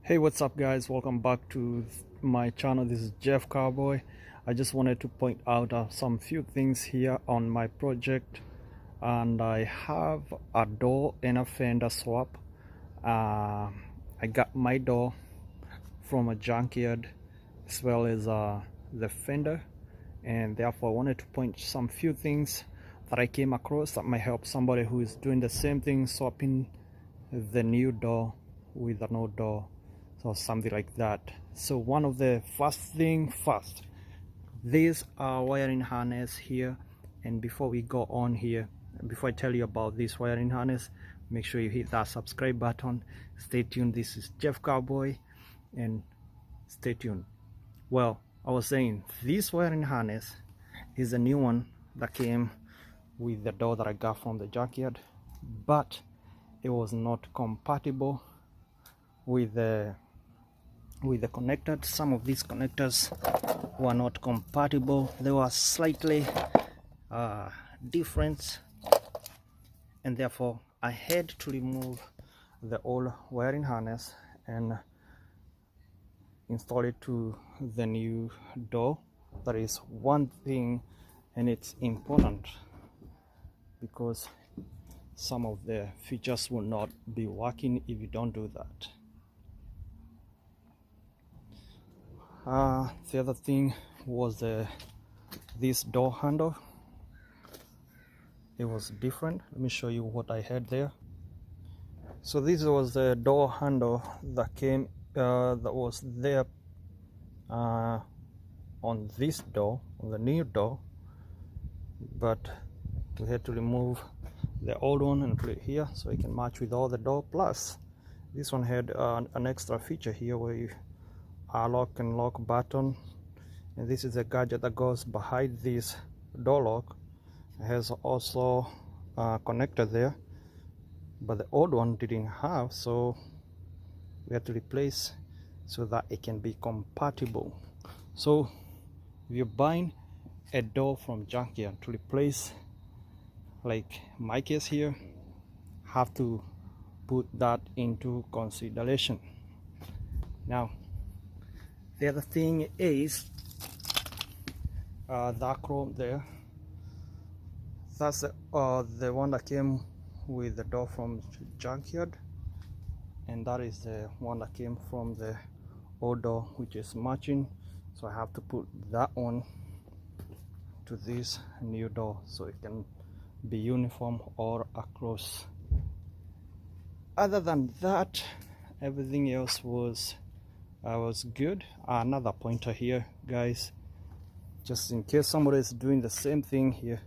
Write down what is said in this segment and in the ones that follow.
Hey, what's up guys, welcome back to my channel. This is Jeff Cowboy. I just wanted to point out some few things here on my project, and I have a door and a fender swap. I got my door from a junkyard as well as the fender, and therefore I wanted to point some few things that I came across that might help somebody who is doing the same thing, swapping the new door with an old door or something like that. So one of the first, these are wiring harness here, and before we go on here, before I tell you about this wiring harness, make sure you hit that subscribe button. Stay tuned. This is Jeff Cowboy, and stay tuned. Well, I was saying this wiring harness is a new one that came with the door that I got from the junkyard, but it was not compatible with the connectors. Some of these connectors were not compatible. They were slightly different, and therefore I had to remove the old wiring harness and install it to the new door. That is one thing, and it's important because some of the features will not be working if you don't do that. The other thing was this door handle. It was different. Let me show you what I had there. So this was the door handle that came that was there on this door, on the new door, but we had to remove the old one and put it here so it can match with all the door. Plus this one had an extra feature here where you lock and lock button, and this is a gadget that goes behind this door lock. It has also a connector there, but the old one didn't have, so we had to replace so that it can be compatible. So if you're buying a door from junkyard, to replace, like my case here, have to put that into consideration. Now the other thing is that chrome there. That's the one that came with the door from junkyard, and that is the one that came from the old door, which is matching. So I have to put that one to this new door so it can be uniform all across. Other than that, everything else was good. Another pointer here, guys, just in case somebody is doing the same thing here.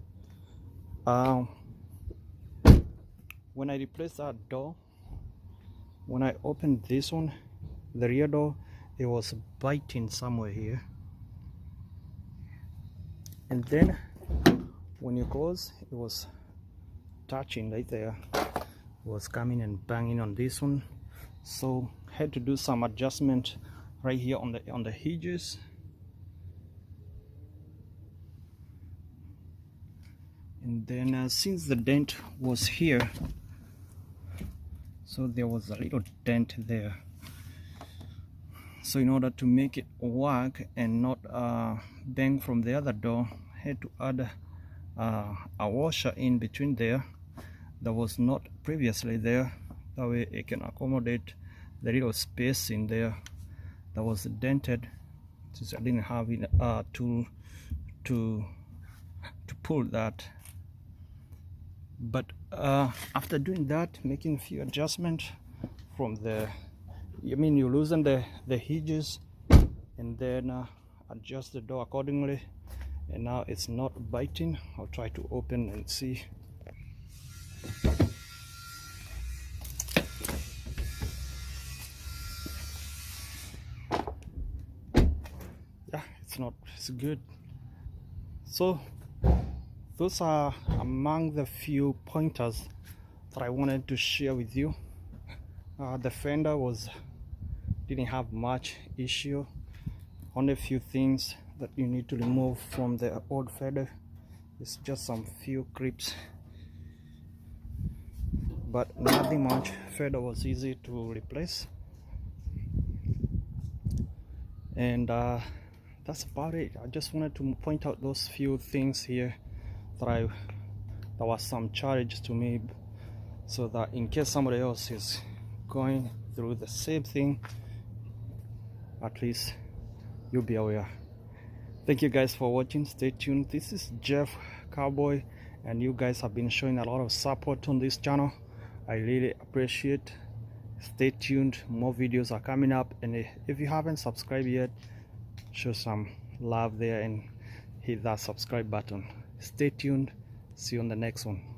When I replaced that door, when I opened this one, the rear door, it was biting somewhere here, and then when you close, it was touching right there. It was coming and banging on this one, so had to do some adjustment right here on the hinges. And then since the dent was here, so there was a little dent there, so in order to make it work and not bang from the other door, I had to add a washer in between there that was not previously there. That way it can accommodate the little space in there that was dented, since I didn't have a tool to pull that. But after doing that, making a few adjustments from you loosen the hinges and then adjust the door accordingly, and now it's not biting. I'll try to open and see. Yeah, it's good. So those are among the few pointers that I wanted to share with you. The fender didn't have much issue. Only a few things that you need to remove from the old fender. It's just some few clips, but nothing much. Fender was easy to replace. And that's about it. I just wanted to point out those few things here that there was some charge to me, so that in case somebody else is going through the same thing, at least you'll be aware. Thank you guys for watching. Stay tuned. This is Jeff Cowboy, and you guys have been showing a lot of support on this channel. I really appreciate. Stay tuned, more videos are coming up, and if you haven't subscribed yet, show some love there and hit that subscribe button. Stay tuned. See you on the next one.